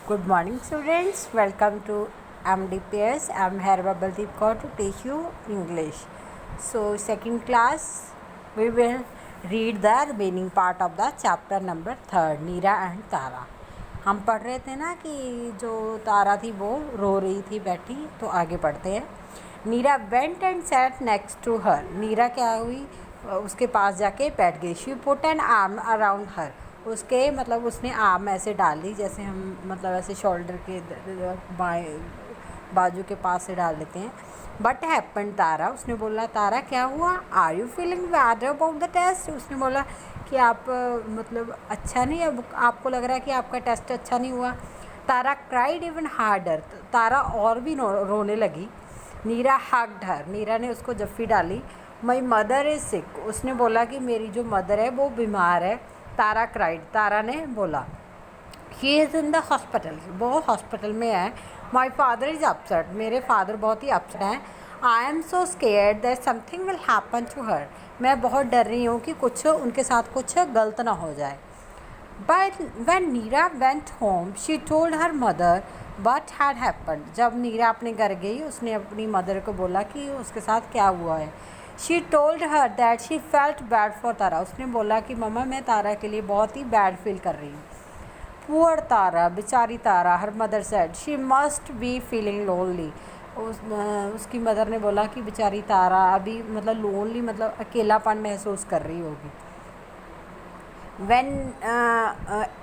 Good morning, students. Welcome to MDPS. I'm Herba Baldeep Kaur to teach you English. So, second class, we will read the remaining part of the chapter number 3, Neera and तारा. हम पढ़ रहे थे ना कि जो तारा थी वो रो रही थी बैठी, तो आगे पढ़ते हैं. नीरा went and sat next to her. नीरा क्या हुई, उसके पास जाके बैठ गई. She put an arm around her. उसके मतलब उसने आर्म ऐसे डाल दी जैसे हम मतलब ऐसे शोल्डर के बाएं बाजू के पास से डाल देते हैं. बट हैपन तारा, उसने बोला तारा क्या हुआ. Are you feeling bad about the test. उसने बोला कि आप मतलब अच्छा नहीं, अब आपको लग रहा है कि आपका टेस्ट अच्छा नहीं हुआ. तारा क्राइड इवन हार्डर, तारा और भी रोने लगी. नीरा हग्ड हर, नीरा ने उसको जफ्फी डाली. माई मदर इज़ सिक, उसने बोला कि मेरी जो मदर है वो बीमार है. तारा क्राइड, तारा ने बोला he is in the hospital, वो हॉस्पिटल में है. माई फादर इज़ अपसेट, मेरे फादर बहुत ही अपसेट हैं. I am so scared that something will happen to her, मैं बहुत डर रही हूँ कि कुछ उनके साथ कुछ गलत ना हो जाए. But when Neera went home she told her mother what had happened, जब नीरा अपने घर गई उसने अपनी मदर को बोला कि उसके साथ क्या हुआ है. She told her that she felt bad for Tara, उसने बोला कि मम्मा मैं तारा के लिए बहुत ही बैड फील कर रही हूँ. पुअर तारा, बेचारी Tara. Her mother said she must be feeling lonely, उसकी मदर ने बोला कि बेचारी तारा अभी मतलब लोनली मतलब अकेलापन महसूस कर रही होगी. when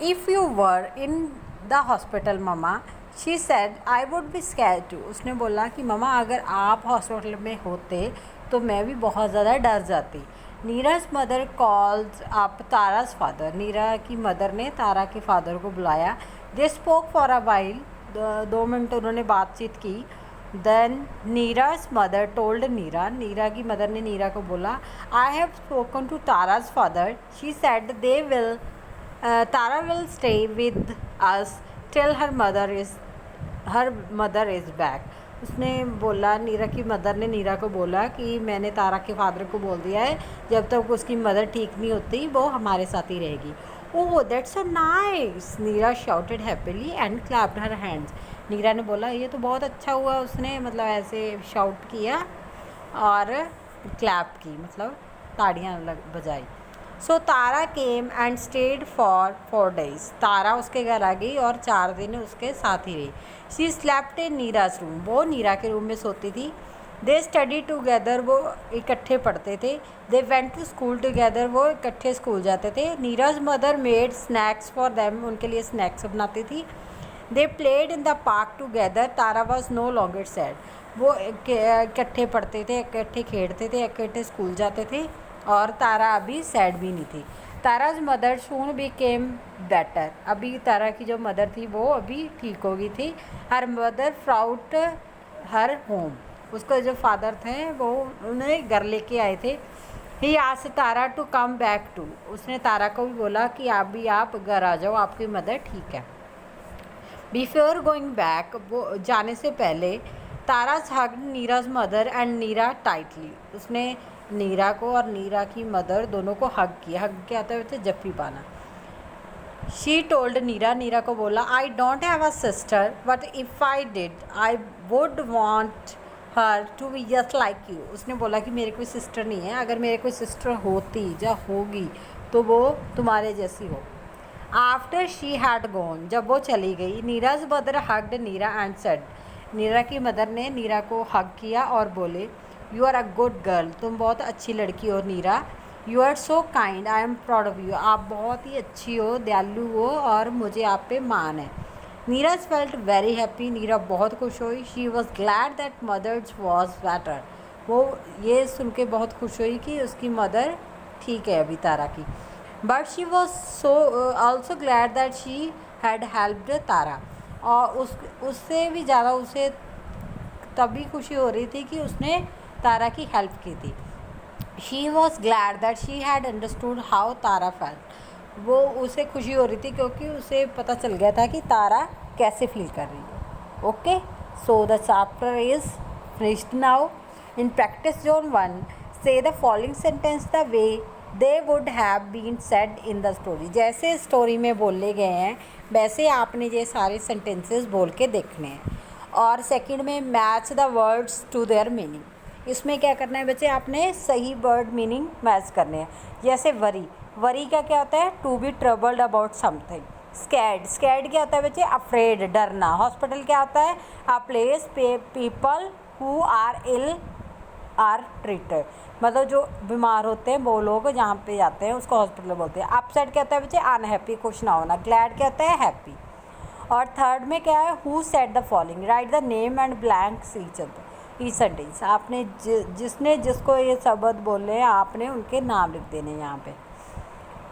if you were in the hospital mama, she said I would be scared too, उसने बोला कि ममा अगर आप हॉस्पिटल में होते तो मैं भी बहुत ज़्यादा डर जाती. नीराज मदर कॉल्स आप ताराज फादर, नीरा की मदर ने तारा के फादर को बुलाया. They spoke for a while, 2 minute उन्होंने बातचीत की. Then Neera's mother told Neera, Neera की मदर ने नीरा को बोला I have spoken to Tara's father, she said they will Tara will stay with us till her mother is back. उसने बोला, नीरा की मदर ने नीरा को बोला कि मैंने तारा के फादर को बोल दिया है जब तक उसकी मदर ठीक नहीं होती वो हमारे साथ ही रहेगी. Oh that's so nice, Neera shouted happily and clapped her hands. Neera ने बोला ये तो बहुत अच्छा हुआ, उसने मतलब ऐसे शाउट किया और क्लैप की मतलब ताड़ियाँ बजाई. So Tara came and stayed for 4 days, Tara उसके घर आ गई और 4 दिन उसके साथ ही रही. She slept in Neeraj room, वो नीरा के रूम में सोती थी. दे स्टडी टुगेदर, वो इकट्ठे पढ़ते थे. They went to school together, वो इकट्ठे स्कूल जाते थे. Neera's mother made snacks for them, उनके लिए स्नैक्स बनाती थी. They played in the park together, Tara was no longer sad, वो इकट्ठे पढ़ते थे, इकट्ठे खेलते थे, इकट्ठे स्कूल जाते थे और तारा अभी सैड भी नहीं थी. ताराज मदर सून बिकेम बेटर, अभी तारा की जो मदर थी वो अभी ठीक हो गई थी. हर मदर फ्राउट हर होम, उसका जो फादर थे वो उन्हें घर लेके आए थे. He asked Tara to come back to, उसने तारा को भी बोला कि आप घर आ जाओ, आपकी मदर ठीक है. बिफोर गोइंग बैक, वो जाने से पहले Tara's hugged Neera's mother and Neera tightly, उसने नीरा को और नीरा की मदर दोनों को हग किया. हग के आते हुए जफ्फी पाना. शी टोल्ड नीरा, नीरा को बोला I don't have a sister but if I did I would want her to be just like you, उसने बोला कि मेरे कोई सिस्टर नहीं है, अगर मेरे कोई सिस्टर होती या होगी तो वो तुम्हारे जैसी हो. आफ्टर शी हैड गॉन, जब वो चली गई. Neera's mother hugged Neera and said, Neera की मदर ने नीरा को हग किया और बोले you are a good girl, तुम बहुत अच्छी लड़की हो Neera. You are so kind, I am proud of you, आप बहुत ही अच्छी हो, दयालु हो और मुझे आप पे मान है. Neera's felt very happy, Neera बहुत खुश हुई. She was glad that mother's was better, वो ये सुन के बहुत खुश हुई कि उसकी मदर ठीक है अभी तारा की. But she was so also glad that she had helped Tara, और उससे भी ज़्यादा उसे तभी खुशी हो रही थी कि उसने तारा की हेल्प की थी. She was glad that she had understood how Tara felt, वो उसे खुशी हो रही थी क्योंकि उसे पता चल गया था कि तारा कैसे फील कर रही है. Okay, so the chapter is finished now. In practice zone 1 से the following sentence the way they would have been said in the story, जैसे स्टोरी में बोले गए हैं वैसे आपने ये सारे सेंटेंसेस बोल के देखने हैं। और सेकंड में match the words to their meaning. इसमें क्या करना है बच्चे, आपने सही वर्ड मीनिंग मैच करने हैं। जैसे वरी, वरी का क्या होता है, to be troubled about something. Scared, scared क्या होता है बच्चे, अफ्रेड, डरना। हॉस्पिटल क्या होता है, a place people who are ill are treated, मतलब जो बीमार होते हैं वो लोग जहाँ पे जाते हैं उसको हॉस्पिटल बोलते हैं। अपसेट क्या होता है बच्चे, अनहैप्पी, खुश ना होना। ग्लैड क्या होता है, हैप्पी। और थर्ड में क्या है, who said the following, right the name and blank each sentence. आपने जिसने जिसको ये शब्द बोले हैं आपने उनके नाम लिख देने यहाँ पे।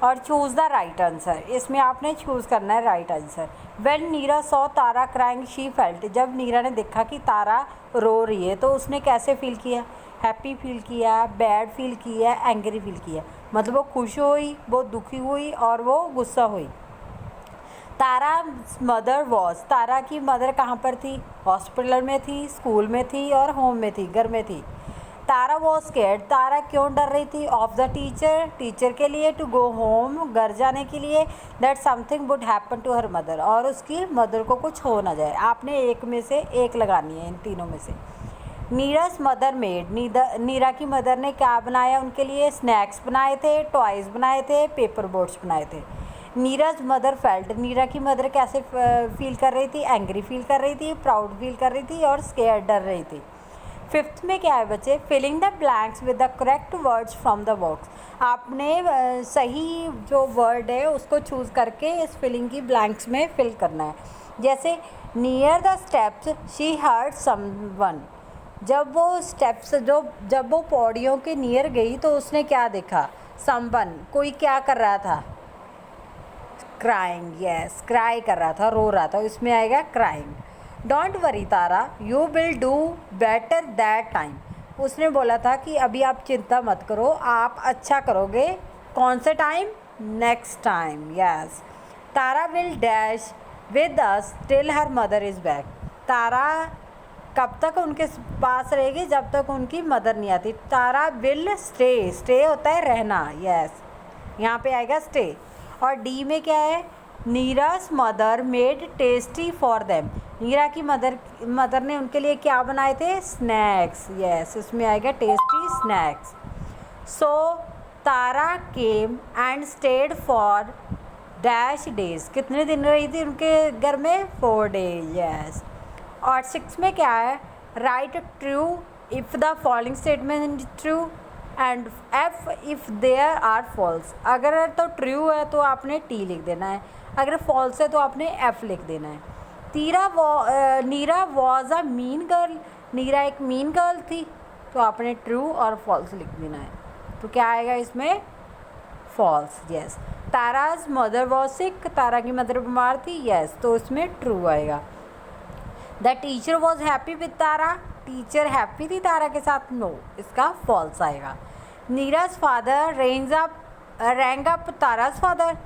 और चूज़ द राइट आंसर, इसमें आपने चूज़ करना है right answer. When Neera saw Tara crying she felt, जब नीरा ने देखा कि तारा रो रही है तो उसने कैसे फील किया, हैप्पी फील किया, बैड फील किया, एंग्री फील किया। मतलब वो खुश हुई, वो दुखी हुई और वो गुस्सा हुई। तारा मदर वॉज, तारा की मदर कहाँ पर थी, हॉस्पिटल में थी, स्कूल में थी और होम में थी, घर में थी। तारा वॉज स्कैर्ड, तारा क्यों डर रही थी, ऑफ द टीचर, टीचर के लिए, टू गो होम, घर जाने के लिए, that something would happen to her mother, और उसकी मदर को कुछ हो ना जाए। आपने एक में से एक लगानी है इन तीनों में से। नीरज मदर मेड, नीरा की मदर ने क्या बनाया उनके लिए, स्नैक्स बनाए थे, टॉयज़ बनाए थे, पेपर बोट्स बनाए थे। नीरज मदर फेल्ट, नीरा की मदर कैसे फील कर रही थी, एंग्री फील कर रही थी, प्राउड फील कर रही थी और स्केयर, डर रही थी। फिफ्थ में क्या है बच्चे, filling the blanks with the correct words from the box. आपने सही जो वर्ड है उसको चूज़ करके इस फिलिंग की ब्लैंक्स में फिल करना है। जैसे near the steps she heard someone, जब वो स्टेप्स जब वो पौड़ियों के नियर गई तो उसने क्या देखा, समवन, कोई क्या कर रहा था, क्राइंग, यस, क्राई कर रहा था, रो रहा था, इसमें आएगा crying. Don't worry Tara, you will do better that time, उसने बोला था कि अभी आप चिंता मत करो, आप अच्छा करोगे, कौन से time, next time, yes. Tara will dash with us till her mother is back, Tara कब तक उनके पास रहेगी, जब तक उनकी मदर नहीं आती। तारा विल स्टे, स्टे होता है रहना, यस, यहाँ पे आएगा स्टे। और डी में क्या है, Neera's mother made tasty for them, Neera की मदर ने उनके लिए क्या बनाए थे, स्नैक्स, यस, इसमें आएगा tasty snacks. So Tara came and stayed for dash days, कितने दिन रही थी उनके घर में, 4 days, यस। और 6 में क्या है, write true if the following statement true and F if there are false, अगर तो ट्रू है तो आपने टी लिख देना है, अगर फॉल्स है तो आपने एफ लिख देना है। नीरा वॉज अ मीन गर्ल, नीरा एक मीन गर्ल थी, तो आपने ट्रू और फॉल्स लिख देना है। तो क्या आएगा इसमें, false, yes. Tara's mother was sick, Tara की मदर बीमार थी, यस, तो इसमें ट्रू आएगा। The teacher was happy with Tara, teacher happy थी तारा के साथ, नो, इसका फॉल्स आएगा। Neera's father rang up Tara's father,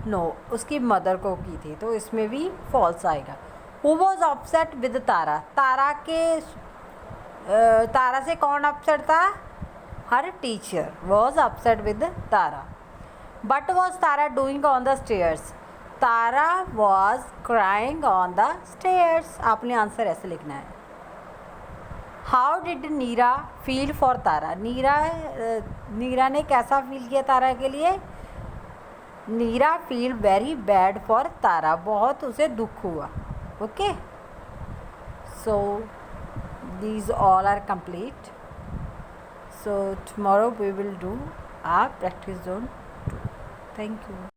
no, उसकी मदर को की थी, तो इसमें भी फॉल्स आएगा। Who was upset with Tara, Tara से कौन अपसेट था, her teacher was upset with Tara. But was Tara doing on the stairs, Tara was crying on the stairs, आपने आंसर ऐसे लिखना है। How did Neera feel for Tara, Neera ने कैसा फील किया तारा के लिए, Neera feel very bad for Tara, बहुत उसे दुख हुआ, okay. So these all are complete, so tomorrow we will do a practice zone 2। Thank you.